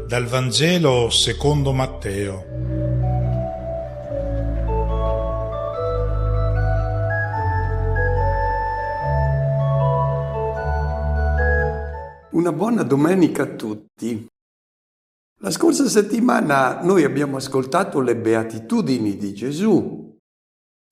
Dal Vangelo secondo Matteo. Una buona domenica a tutti. La scorsa settimana noi abbiamo ascoltato le beatitudini di Gesù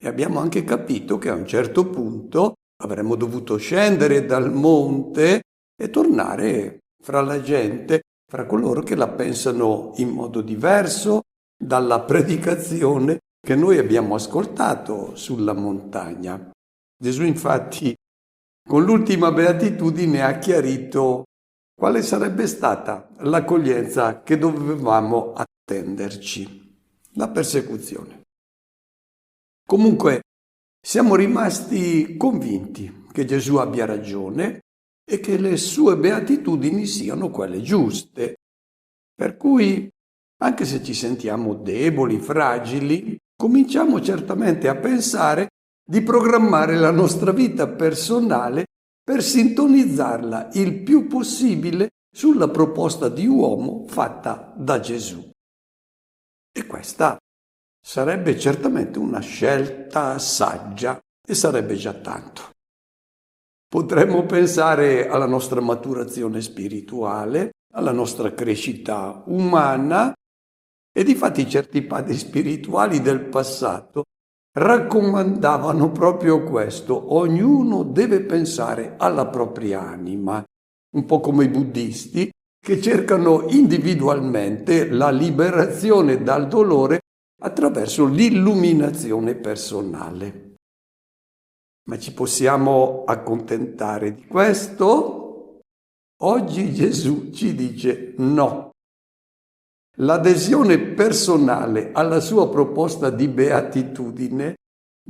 e abbiamo anche capito che a un certo punto avremmo dovuto scendere dal monte e tornare fra la gente, fra coloro che la pensano in modo diverso dalla predicazione che noi abbiamo ascoltato sulla montagna. Gesù infatti con l'ultima beatitudine ha chiarito quale sarebbe stata l'accoglienza che dovevamo attenderci, la persecuzione. Comunque siamo rimasti convinti che Gesù abbia ragione e che le sue beatitudini siano quelle giuste. Per cui, anche se ci sentiamo deboli, fragili, cominciamo certamente a pensare di programmare la nostra vita personale per sintonizzarla il più possibile sulla proposta di uomo fatta da Gesù. E questa sarebbe certamente una scelta saggia e sarebbe già tanto. Potremmo pensare alla nostra maturazione spirituale, alla nostra crescita umana e difatti certi padri spirituali del passato raccomandavano proprio questo: ognuno deve pensare alla propria anima, un po' come i buddisti che cercano individualmente la liberazione dal dolore attraverso l'illuminazione personale. Ma ci possiamo accontentare di questo? Oggi Gesù ci dice no. L'adesione personale alla sua proposta di beatitudine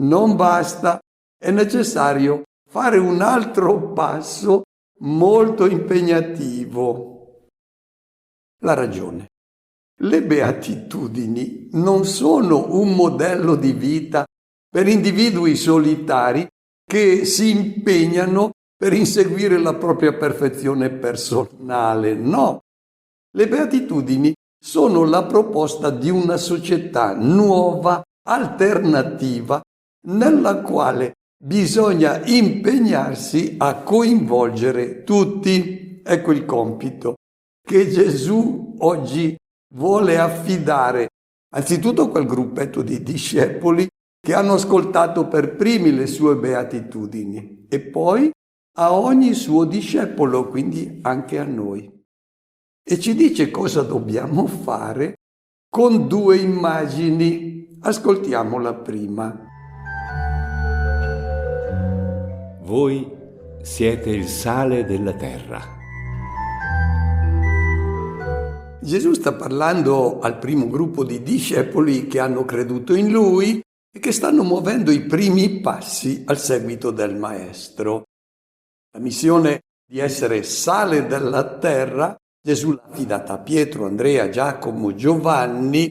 non basta, è necessario fare un altro passo molto impegnativo. La ragione. Le beatitudini non sono un modello di vita per individui solitari che si impegnano per inseguire la propria perfezione personale. No, le beatitudini sono la proposta di una società nuova, alternativa, nella quale bisogna impegnarsi a coinvolgere tutti. Ecco il compito che Gesù oggi vuole affidare anzitutto a quel gruppetto di discepoli che hanno ascoltato per primi le sue beatitudini e poi a ogni suo discepolo, quindi anche a noi. E ci dice cosa dobbiamo fare con due immagini. Ascoltiamola prima. Voi siete il sale della terra. Gesù sta parlando al primo gruppo di discepoli che hanno creduto in Lui e che stanno muovendo i primi passi al seguito del Maestro. La missione di essere sale della terra Gesù l'ha affidata a Pietro, Andrea, Giacomo, Giovanni,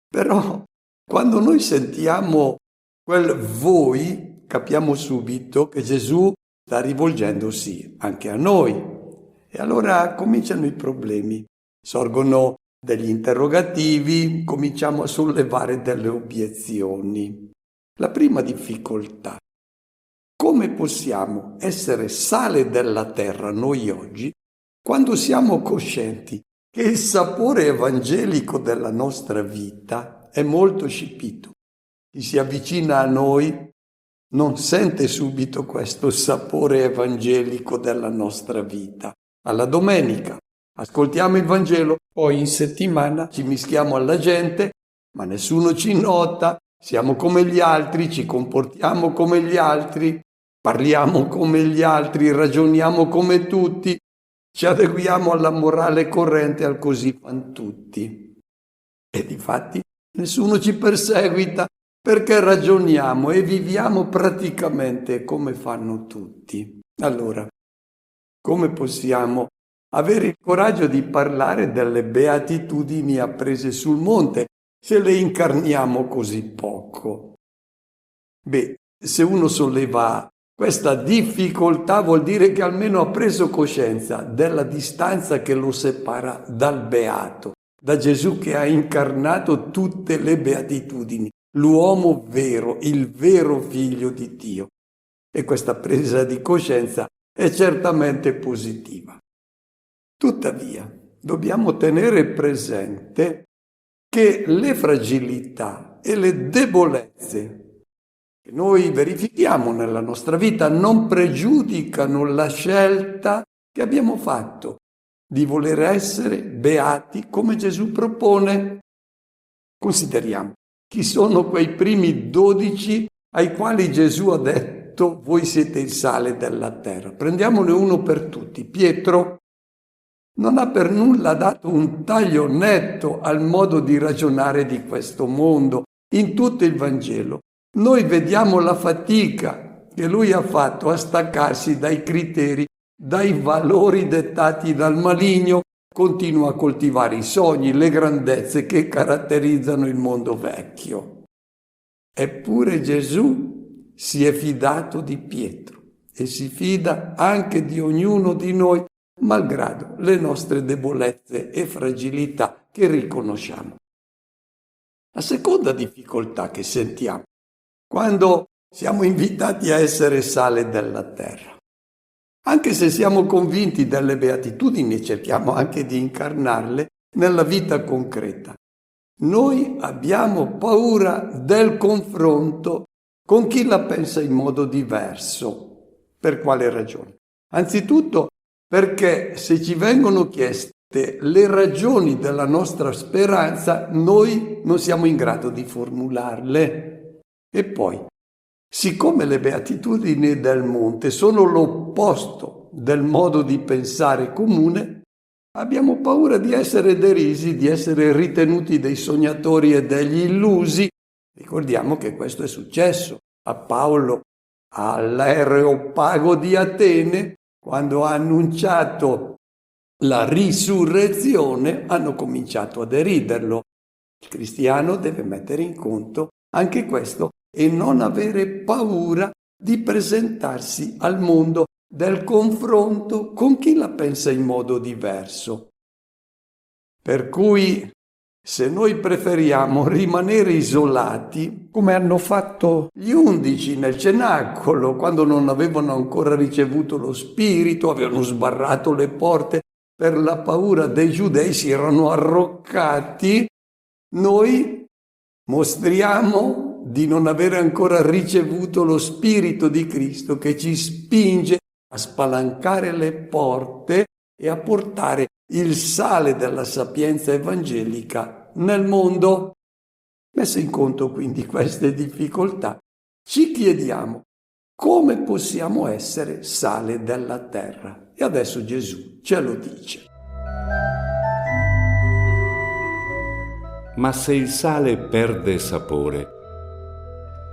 però quando noi sentiamo quel voi capiamo subito che Gesù sta rivolgendosi anche a noi. E allora cominciano i problemi, sorgono degli interrogativi, cominciamo a sollevare delle obiezioni. La prima difficoltà: come possiamo essere sale della terra noi oggi quando siamo coscienti che il sapore evangelico della nostra vita è molto scipito? Chi si avvicina a noi non sente subito questo sapore evangelico della nostra vita. Alla domenica ascoltiamo il Vangelo, poi in settimana ci mischiamo alla gente, ma nessuno ci nota, siamo come gli altri, ci comportiamo come gli altri, parliamo come gli altri, ragioniamo come tutti, ci adeguiamo alla morale corrente, al così fan tutti. E difatti nessuno ci perseguita perché ragioniamo e viviamo praticamente come fanno tutti. Allora, come possiamo avere il coraggio di parlare delle beatitudini apprese sul monte se le incarniamo così poco? Beh, se uno solleva questa difficoltà vuol dire che almeno ha preso coscienza della distanza che lo separa dal beato, da Gesù che ha incarnato tutte le beatitudini, l'uomo vero, il vero figlio di Dio. E questa presa di coscienza è certamente positiva. Tuttavia, dobbiamo tenere presente che le fragilità e le debolezze che noi verifichiamo nella nostra vita non pregiudicano la scelta che abbiamo fatto di voler essere beati come Gesù propone. Consideriamo chi sono quei primi 12 ai quali Gesù ha detto: voi siete il sale della terra. Prendiamone uno per tutti. Pietro non ha per nulla dato un taglio netto al modo di ragionare di questo mondo. In tutto il Vangelo noi vediamo la fatica che lui ha fatto a staccarsi dai criteri, dai valori dettati dal maligno. Continua a coltivare i sogni, le grandezze che caratterizzano il mondo vecchio. Eppure Gesù si è fidato di Pietro e si fida anche di ognuno di noi, malgrado le nostre debolezze e fragilità che riconosciamo. La seconda difficoltà che sentiamo quando siamo invitati a essere sale della terra, anche se siamo convinti delle beatitudini e cerchiamo anche di incarnarle nella vita concreta, noi abbiamo paura del confronto con chi la pensa in modo diverso. Per quale ragione? Anzitutto perché se ci vengono chieste le ragioni della nostra speranza, noi non siamo in grado di formularle. E poi, siccome le beatitudini del monte sono l'opposto del modo di pensare comune, abbiamo paura di essere derisi, di essere ritenuti dei sognatori e degli illusi. Ricordiamo che questo è successo a Paolo all'Areopago di Atene, quando ha annunciato la risurrezione, hanno cominciato a deriderlo. Il cristiano deve mettere in conto anche questo e non avere paura di presentarsi al mondo del confronto con chi la pensa in modo diverso. Per cui, se noi preferiamo rimanere isolati, come hanno fatto gli 11 nel cenacolo, quando non avevano ancora ricevuto lo Spirito, avevano sbarrato le porte per la paura dei giudei, si erano arroccati, noi mostriamo di non avere ancora ricevuto lo Spirito di Cristo che ci spinge a spalancare le porte e a portare il sale della sapienza evangelica nel mondo. Messe in conto quindi queste difficoltà, ci chiediamo come possiamo essere sale della terra. E adesso Gesù ce lo dice. Ma se il sale perde sapore,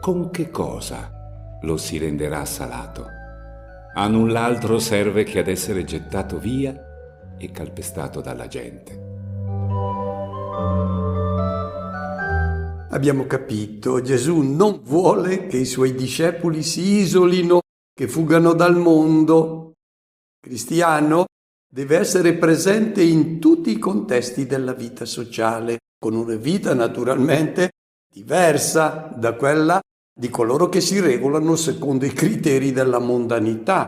con che cosa lo si renderà salato? A null'altro serve che ad essere gettato via e calpestato dalla gente. Abbiamo capito, Gesù non vuole che i suoi discepoli si isolino, che fuggano dal mondo. Il cristiano deve essere presente in tutti i contesti della vita sociale, con una vita naturalmente diversa da quella di coloro che si regolano secondo i criteri della mondanità.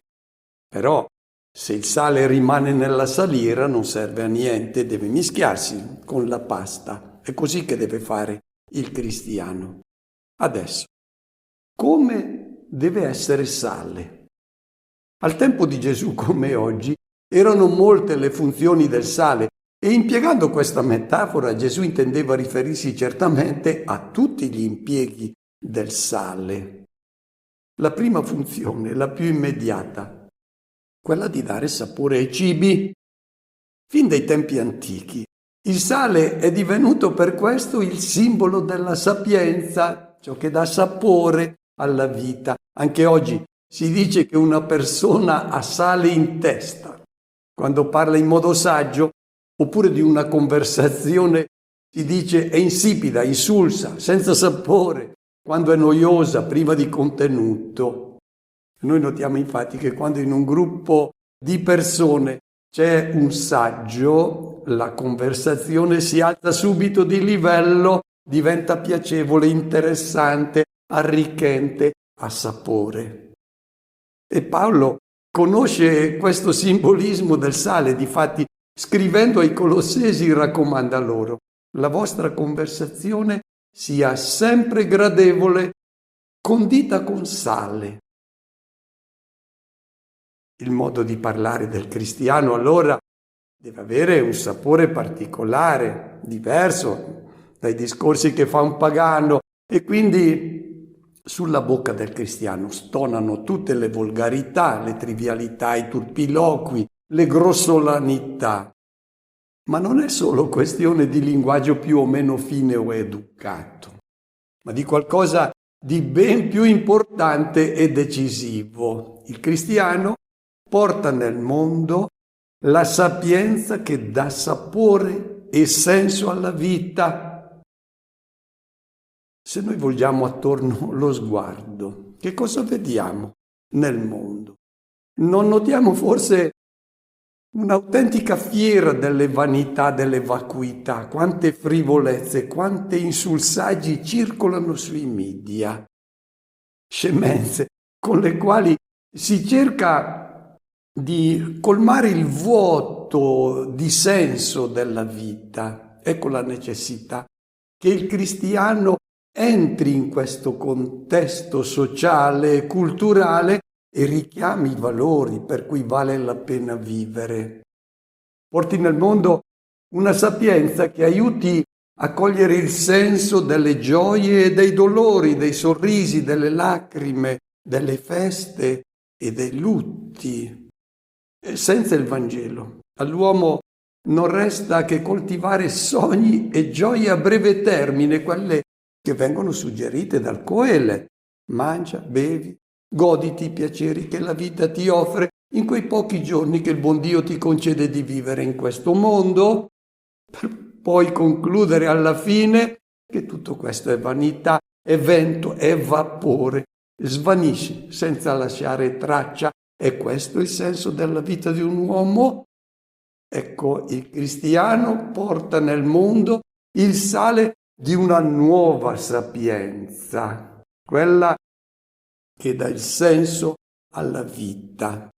Però, se il sale rimane nella saliera non serve a niente, deve mischiarsi con la pasta. È così che deve fare il cristiano. Adesso, come deve essere sale? Al tempo di Gesù, come oggi, erano molte le funzioni del sale e impiegando questa metafora Gesù intendeva riferirsi certamente a tutti gli impieghi del sale. La prima funzione, la più immediata, quella di dare sapore ai cibi. Fin dai tempi antichi, il sale è divenuto per questo il simbolo della sapienza, ciò che dà sapore alla vita. Anche oggi si dice che una persona ha sale in testa quando parla in modo saggio, oppure di una conversazione si dice è insipida, insulsa, senza sapore, quando è noiosa, priva di contenuto. Noi notiamo infatti che quando in un gruppo di persone c'è un saggio, la conversazione si alza subito di livello, diventa piacevole, interessante, arricchente, ha sapore. E Paolo conosce questo simbolismo del sale, difatti scrivendo ai Colossesi raccomanda loro: la vostra conversazione sia sempre gradevole, condita con sale. Il modo di parlare del cristiano allora deve avere un sapore particolare, diverso dai discorsi che fa un pagano, e quindi sulla bocca del cristiano stonano tutte le volgarità, le trivialità, i turpiloqui, le grossolanità. Ma non è solo questione di linguaggio più o meno fine o educato, ma di qualcosa di ben più importante e decisivo. Il cristiano porta nel mondo la sapienza che dà sapore e senso alla vita. Se noi volgiamo attorno lo sguardo, che cosa vediamo nel mondo? Non notiamo forse un'autentica fiera delle vanità, delle vacuità, quante frivolezze, quante insulsaggi circolano sui media, scemenze con le quali si cerca di colmare il vuoto di senso della vita. Ecco la necessità che il cristiano entri in questo contesto sociale e culturale e richiami i valori per cui vale la pena vivere. Porti nel mondo una sapienza che aiuti a cogliere il senso delle gioie e dei dolori, dei sorrisi, delle lacrime, delle feste e dei lutti. Senza il Vangelo all'uomo non resta che coltivare sogni e gioie a breve termine, quelle che vengono suggerite dal Coelet. Mangia, bevi, goditi i piaceri che la vita ti offre in quei pochi giorni che il buon Dio ti concede di vivere in questo mondo, per poi concludere alla fine che tutto questo è vanità, è vento, è vapore, svanisce senza lasciare traccia. È questo il senso della vita di un uomo? Ecco, il cristiano porta nel mondo il sale di una nuova sapienza, quella che dà il senso alla vita.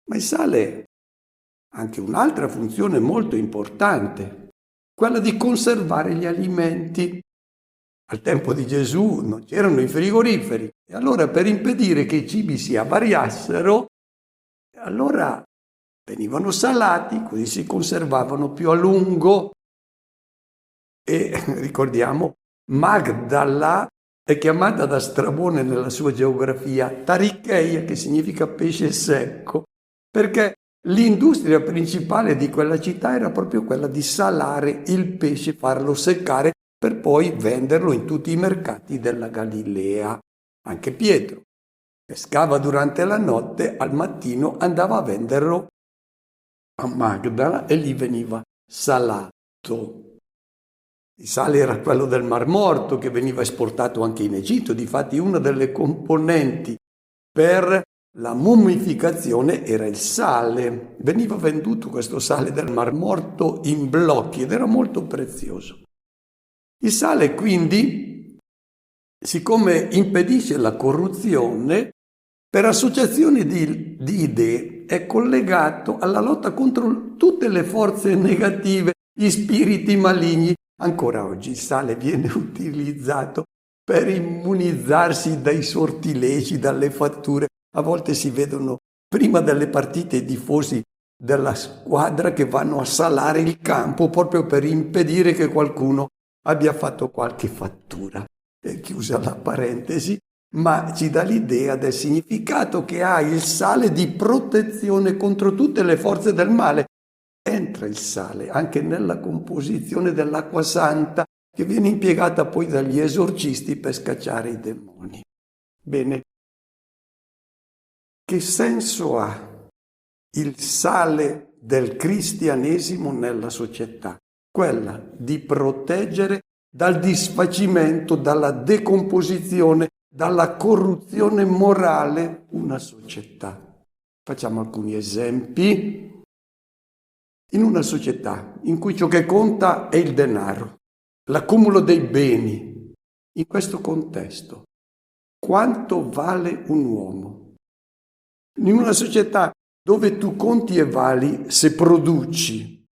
Ma il sale ha anche un'altra funzione molto importante, quella di conservare gli alimenti. Al tempo di Gesù non c'erano i frigoriferi, e allora per impedire che i cibi si avariassero, allora venivano salati, così si conservavano più a lungo. E ricordiamo, Magdala è chiamata da Strabone nella sua geografia Taricheia, che significa pesce secco, perché l'industria principale di quella città era proprio quella di salare il pesce, farlo seccare, per poi venderlo in tutti i mercati della Galilea. Anche Pietro pescava durante la notte, al mattino andava a venderlo a Magdala e lì veniva salato. Il sale era quello del Mar Morto, che veniva esportato anche in Egitto. Difatti una delle componenti per la mummificazione era il sale. Veniva venduto questo sale del Mar Morto in blocchi ed era molto prezioso. Il sale quindi, siccome impedisce la corruzione, per associazione di idee è collegato alla lotta contro tutte le forze negative, gli spiriti maligni. Ancora oggi il sale viene utilizzato per immunizzarsi dai sortilegi, dalle fatture. A volte si vedono prima delle partite i tifosi della squadra che vanno a salare il campo proprio per impedire che qualcuno abbia fatto qualche fattura. È chiusa la parentesi, ma ci dà l'idea del significato che ha il sale di protezione contro tutte le forze del male. Entra il sale anche nella composizione dell'acqua santa, che viene impiegata poi dagli esorcisti per scacciare i demoni. Bene, che senso ha il sale del cristianesimo nella società? Quella di proteggere dal disfacimento, dalla decomposizione, dalla corruzione morale una società. Facciamo alcuni esempi. In una società in cui ciò che conta è il denaro, l'accumulo dei beni, in questo contesto, quanto vale un uomo? In una società dove tu conti e vali se produci,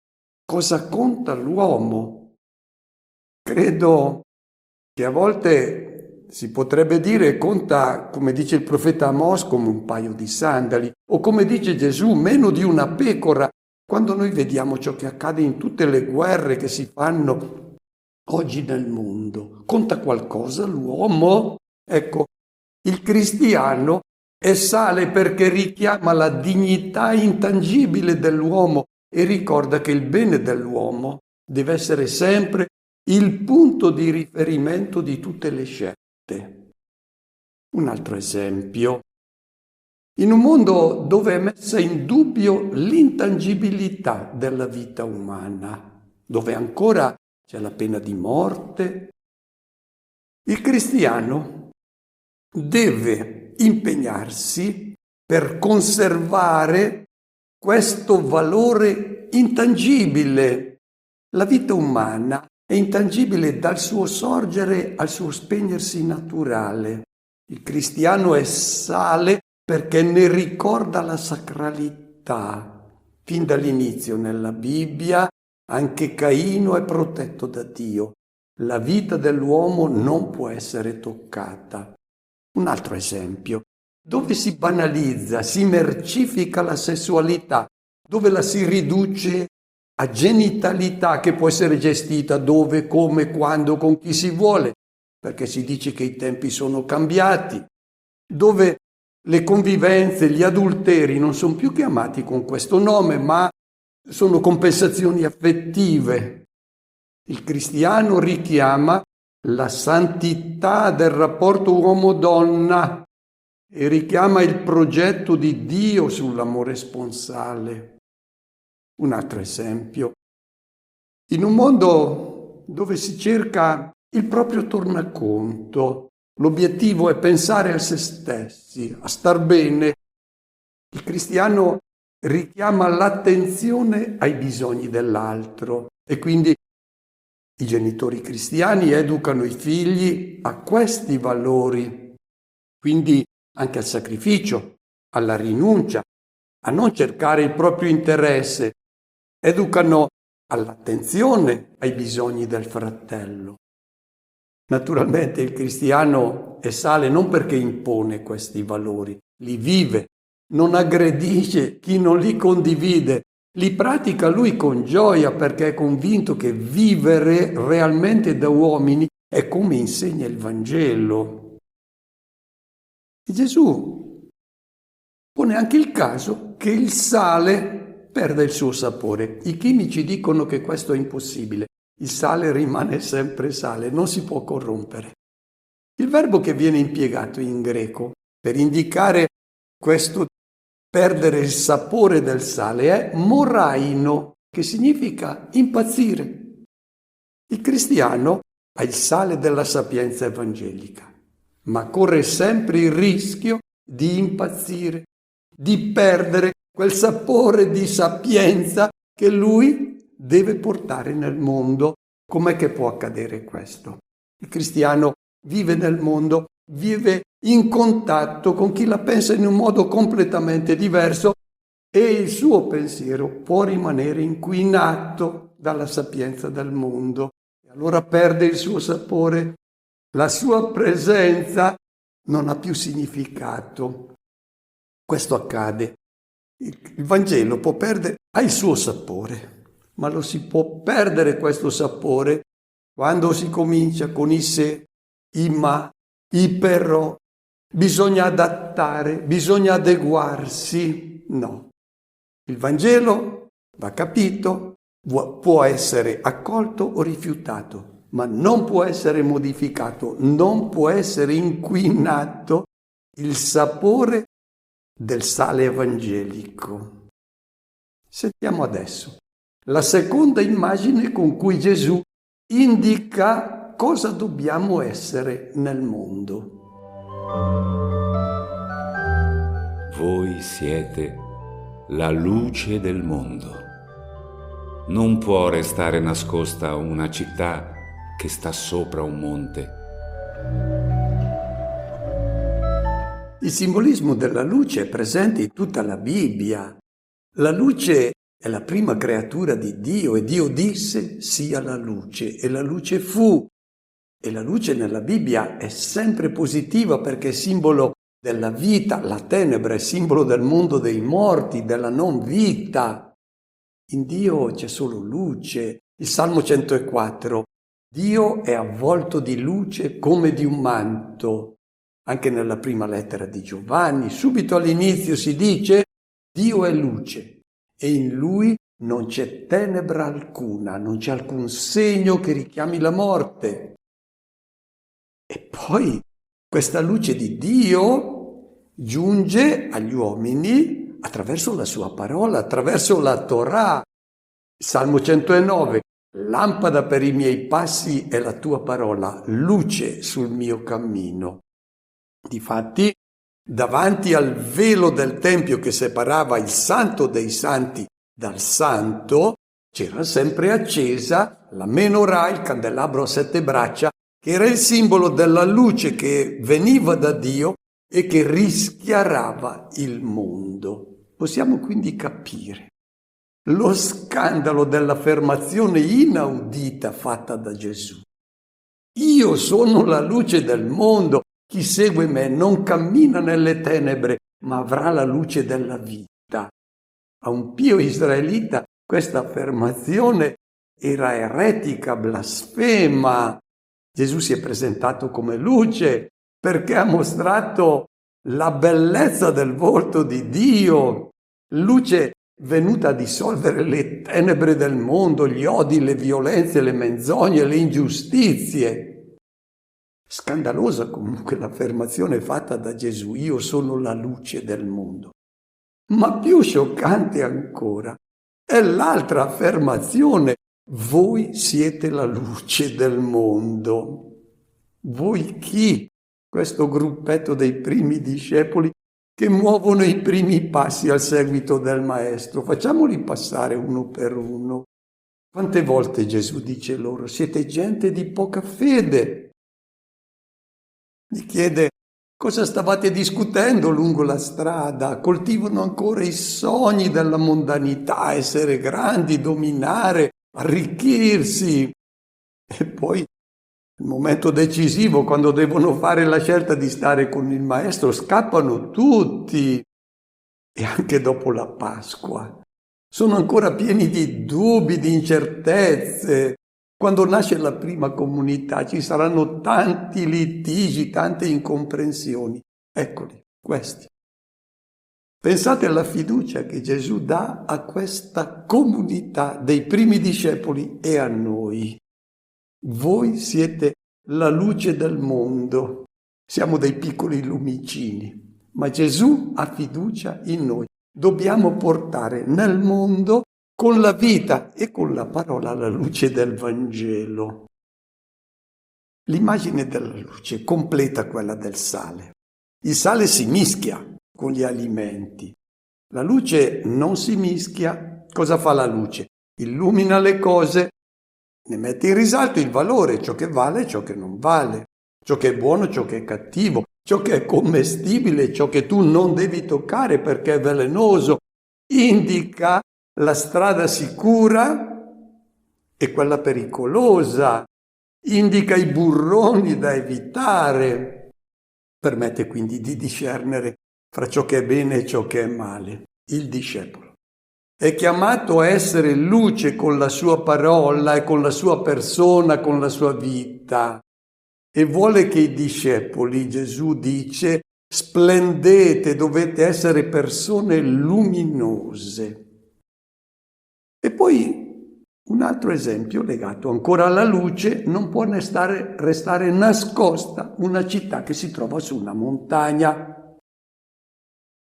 cosa conta l'uomo? Credo che a volte si potrebbe dire conta, come dice il profeta Amos, come un paio di sandali, o come dice Gesù, meno di una pecora. Quando noi vediamo ciò che accade in tutte le guerre che si fanno oggi nel mondo, conta qualcosa l'uomo? Ecco, il cristiano è sale perché richiama la dignità intangibile dell'uomo e ricorda che il bene dell'uomo deve essere sempre il punto di riferimento di tutte le scelte. Un altro esempio. In un mondo dove è messa in dubbio l'intangibilità della vita umana, dove ancora c'è la pena di morte, il cristiano deve impegnarsi per conservare questo valore intangibile. La vita umana è intangibile dal suo sorgere al suo spegnersi naturale. Il cristiano è sale perché ne ricorda la sacralità. Fin dall'inizio nella Bibbia anche Caino è protetto da Dio. La vita dell'uomo non può essere toccata. Un altro esempio, dove si banalizza, si mercifica la sessualità, dove la si riduce a genitalità che può essere gestita dove, come, quando, con chi si vuole, perché si dice che i tempi sono cambiati, dove le convivenze, gli adulteri non sono più chiamati con questo nome, ma sono compensazioni affettive. Il cristiano richiama la santità del rapporto uomo-donna e richiama il progetto di Dio sull'amore sponsale. Un altro esempio. In un mondo dove si cerca il proprio tornaconto, l'obiettivo è pensare a se stessi, a star bene, il cristiano richiama l'attenzione ai bisogni dell'altro e quindi i genitori cristiani educano i figli a questi valori, quindi anche al sacrificio, alla rinuncia, a non cercare il proprio interesse, educano all'attenzione ai bisogni del fratello. Naturalmente il cristiano è sale non perché impone questi valori, li vive, non aggredisce chi non li condivide, li pratica lui con gioia perché è convinto che vivere realmente da uomini è come insegna il Vangelo. E Gesù pone anche il caso che il sale perda il suo sapore. I chimici dicono che questo è impossibile. Il sale rimane sempre sale, non si può corrompere. Il verbo che viene impiegato in greco per indicare questo perdere il sapore del sale è moraino, che significa impazzire. Il cristiano ha il sale della sapienza evangelica, ma corre sempre il rischio di impazzire, di perdere quel sapore di sapienza che lui deve portare nel mondo. Com'è che può accadere questo? Il cristiano vive nel mondo, vive in contatto con chi la pensa in un modo completamente diverso e il suo pensiero può rimanere inquinato dalla sapienza del mondo. E allora perde il suo sapore, la sua presenza non ha più significato. Questo accade. Il Vangelo ha il suo sapore, ma lo si può perdere questo sapore quando si comincia con i se, i ma, i però. Bisogna adattare, bisogna adeguarsi. No. Il Vangelo va capito, può essere accolto o rifiutato, ma non può essere modificato, non può essere inquinato il sapore del sale evangelico. Sentiamo adesso la seconda immagine con cui Gesù indica cosa dobbiamo essere nel mondo. Voi siete la luce del mondo. Non può restare nascosta una città che sta sopra un monte. Il simbolismo della luce è presente in tutta la Bibbia. La luce è la prima creatura di Dio e Dio disse sia la luce e la luce fu. E la luce nella Bibbia è sempre positiva perché è simbolo della vita, la tenebra è simbolo del mondo dei morti, della non vita. In Dio c'è solo luce. Il Salmo 104, Dio è avvolto di luce come di un manto. Anche nella prima lettera di Giovanni, subito all'inizio si dice Dio è luce e in Lui non c'è tenebra alcuna, non c'è alcun segno che richiami la morte. E poi questa luce di Dio giunge agli uomini attraverso la sua parola, attraverso la Torah. Salmo 109, lampada per i miei passi è la tua parola, luce sul mio cammino. Difatti, davanti al velo del tempio che separava il santo dei santi dal santo, c'era sempre accesa la menorah, il candelabro a 7 braccia, che era il simbolo della luce che veniva da Dio e che rischiarava il mondo. Possiamo quindi capire lo scandalo dell'affermazione inaudita fatta da Gesù. Io sono la luce del mondo, chi segue me non cammina nelle tenebre, ma avrà la luce della vita. A un pio israelita questa affermazione era eretica, blasfema. Gesù si è presentato come luce perché ha mostrato la bellezza del volto di Dio, luce venuta a dissolvere le tenebre del mondo, gli odi, le violenze, le menzogne, le ingiustizie. Scandalosa comunque l'affermazione fatta da Gesù, io sono la luce del mondo. Ma più scioccante ancora è l'altra affermazione, voi siete la luce del mondo. Voi chi? Questo gruppetto dei primi discepoli che muovono i primi passi al seguito del Maestro. Facciamoli passare uno per uno. Quante volte Gesù dice loro, siete gente di poca fede. Gli chiede, cosa stavate discutendo lungo la strada? Coltivano ancora i sogni della mondanità, essere grandi, dominare, arricchirsi. E poi, il momento decisivo, quando devono fare la scelta di stare con il Maestro, scappano tutti. E anche dopo la Pasqua. Sono ancora pieni di dubbi, di incertezze. Quando nasce la prima comunità ci saranno tanti litigi, tante incomprensioni. Eccoli, questi. Pensate alla fiducia che Gesù dà a questa comunità dei primi discepoli e a noi. Voi siete la luce del mondo. Siamo dei piccoli lumicini, ma Gesù ha fiducia in noi. Dobbiamo portare nel mondo con la vita e con la parola la luce del Vangelo. L'immagine della luce completa quella del sale. Il sale si mischia con gli alimenti. La luce non si mischia. Cosa fa la luce? Illumina le cose, ne mette in risalto il valore, ciò che vale e ciò che non vale, ciò che è buono, ciò che è cattivo, ciò che è commestibile, ciò che tu non devi toccare perché è velenoso. Indica la strada sicura e quella pericolosa, indica i burroni da evitare, permette quindi di discernere fra ciò che è bene e ciò che è male. Il discepolo è chiamato a essere luce con la sua parola e con la sua persona, con la sua vita, e vuole che i discepoli, Gesù dice, splendete, dovete essere persone luminose. E poi un altro esempio legato ancora alla luce, non può restare nascosta una città che si trova su una montagna.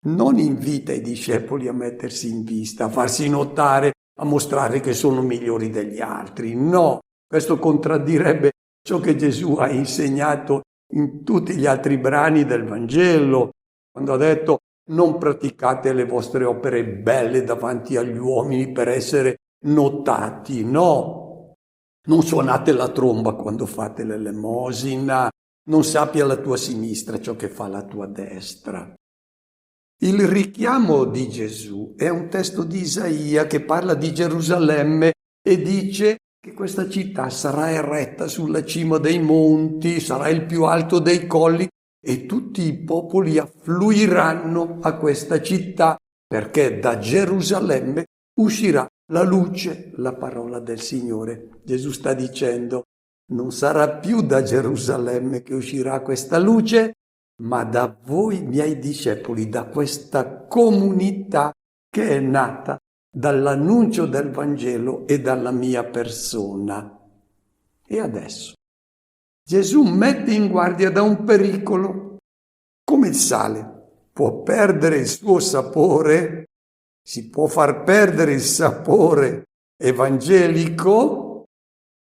Non invita i discepoli a mettersi in vista, a farsi notare, a mostrare che sono migliori degli altri. No, questo contraddirebbe ciò che Gesù ha insegnato in tutti gli altri brani del Vangelo, quando ha detto non praticate le vostre opere belle davanti agli uomini per essere notati, no. Non suonate la tromba quando fate l'elemosina, non sappia la tua sinistra ciò che fa la tua destra. Il richiamo di Gesù è un testo di Isaia che parla di Gerusalemme e dice che questa città sarà eretta sulla cima dei monti, sarà il più alto dei colli e tutti i popoli affluiranno a questa città perché da Gerusalemme uscirà la luce, la parola del Signore. Gesù sta dicendo: non sarà più da Gerusalemme che uscirà questa luce, ma da voi miei discepoli, da questa comunità che è nata dall'annuncio del Vangelo e dalla mia persona. E adesso Gesù mette in guardia da un pericolo. Come il sale può perdere il suo sapore, si può far perdere il sapore evangelico,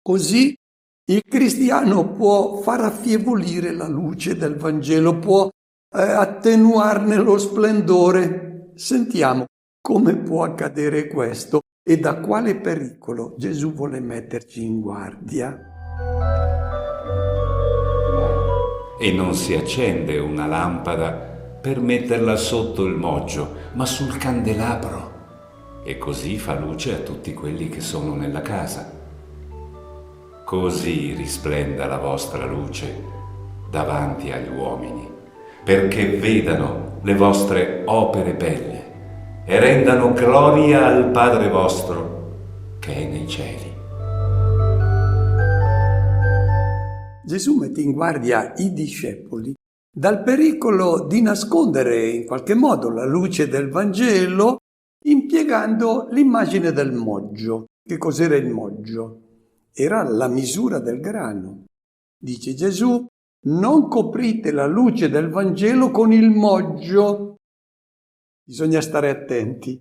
così il cristiano può far affievolire la luce del Vangelo, può attenuarne lo splendore. Sentiamo come può accadere questo e da quale pericolo Gesù vuole metterci in guardia. E non si accende una lampada per metterla sotto il moggio, ma sul candelabro, e così fa luce a tutti quelli che sono nella casa. Così risplenda la vostra luce davanti agli uomini, perché vedano le vostre opere belle e rendano gloria al Padre vostro che è nei cieli. Gesù mette in guardia i discepoli dal pericolo di nascondere in qualche modo la luce del Vangelo impiegando l'immagine del moggio. Che cos'era il moggio? Era la misura del grano. Dice Gesù: non coprite la luce del Vangelo con il moggio. Bisogna stare attenti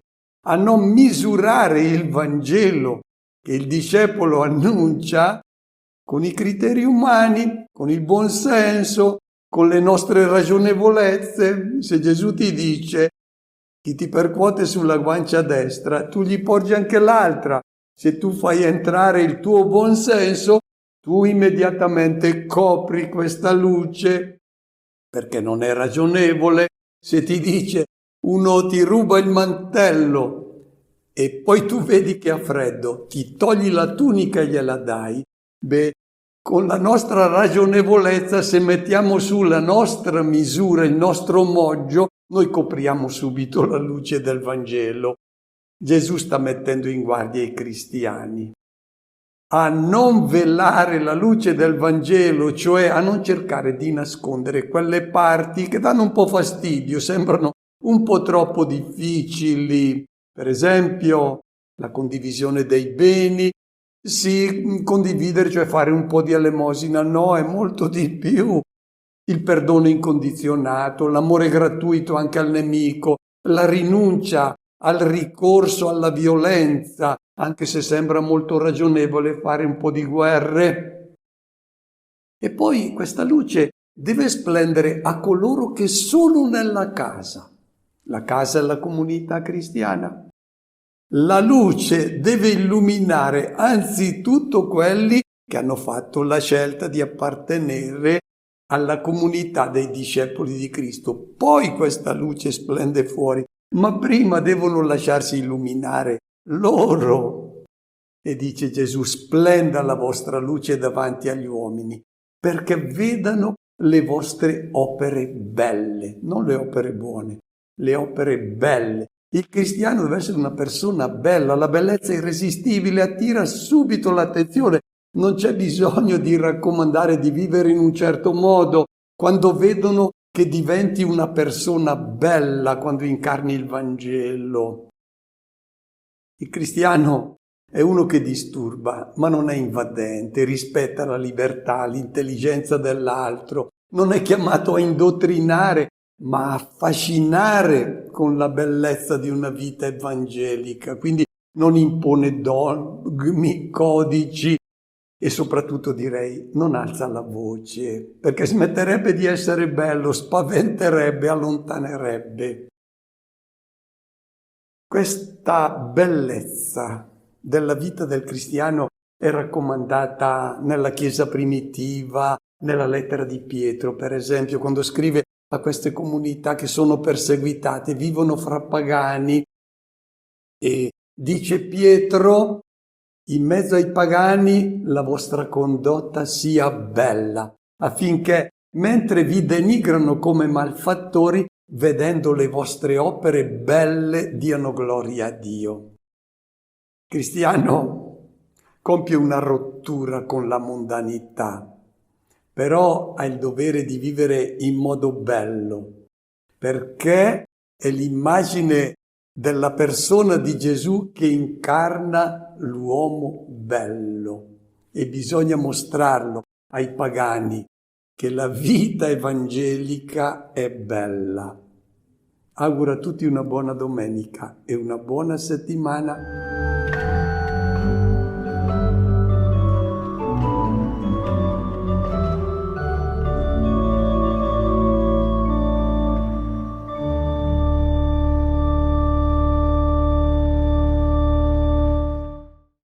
a non misurare il Vangelo che il discepolo annuncia con i criteri umani, con il buon senso, con le nostre ragionevolezze. Se Gesù ti dice: chi ti percuote sulla guancia destra, tu gli porgi anche l'altra. Se tu fai entrare il tuo buon senso, tu immediatamente copri questa luce, perché non è ragionevole. Se ti dice uno ti ruba il mantello e poi tu vedi che ha freddo, ti togli la tunica e gliela dai, con la nostra ragionevolezza, se mettiamo su la nostra misura, il nostro moggio, noi copriamo subito la luce del Vangelo. Gesù sta mettendo in guardia i cristiani a non velare la luce del Vangelo, cioè a non cercare di nascondere quelle parti che danno un po' fastidio, sembrano un po' troppo difficili. Per esempio, la condivisione dei beni. Sì, condividere, cioè fare un po' di elemosina, no, è molto di più. Il perdono incondizionato, l'amore gratuito anche al nemico, la rinuncia al ricorso alla violenza, anche se sembra molto ragionevole fare un po' di guerre. E poi questa luce deve splendere a coloro che sono nella casa. La casa è la comunità cristiana. La luce deve illuminare anzitutto quelli che hanno fatto la scelta di appartenere alla comunità dei discepoli di Cristo. Poi questa luce splende fuori, ma prima devono lasciarsi illuminare loro. E dice Gesù: splenda la vostra luce davanti agli uomini, perché vedano le vostre opere belle, non le opere buone, le opere belle. Il cristiano deve essere una persona bella, la bellezza irresistibile attira subito l'attenzione, non c'è bisogno di raccomandare di vivere in un certo modo. Quando vedono che diventi una persona bella, quando incarni il Vangelo. Il cristiano è uno che disturba, ma non è invadente, rispetta la libertà, l'intelligenza dell'altro, non è chiamato a indottrinare, ma a affascinare con la bellezza di una vita evangelica. Quindi non impone dogmi, codici e soprattutto direi non alza la voce, perché smetterebbe di essere bello, spaventerebbe, allontanerebbe. Questa bellezza della vita del cristiano è raccomandata nella Chiesa primitiva, nella lettera di Pietro, per esempio, quando scrive a queste comunità che sono perseguitate, vivono fra pagani, e dice Pietro: in mezzo ai pagani la vostra condotta sia bella, affinché, mentre vi denigrano come malfattori, vedendo le vostre opere belle, diano gloria a Dio. Il cristiano compie una rottura con la mondanità, però ha il dovere di vivere in modo bello, perché è l'immagine della persona di Gesù che incarna l'uomo bello, e bisogna mostrarlo ai pagani che la vita evangelica è bella. Auguro a tutti una buona domenica e una buona settimana.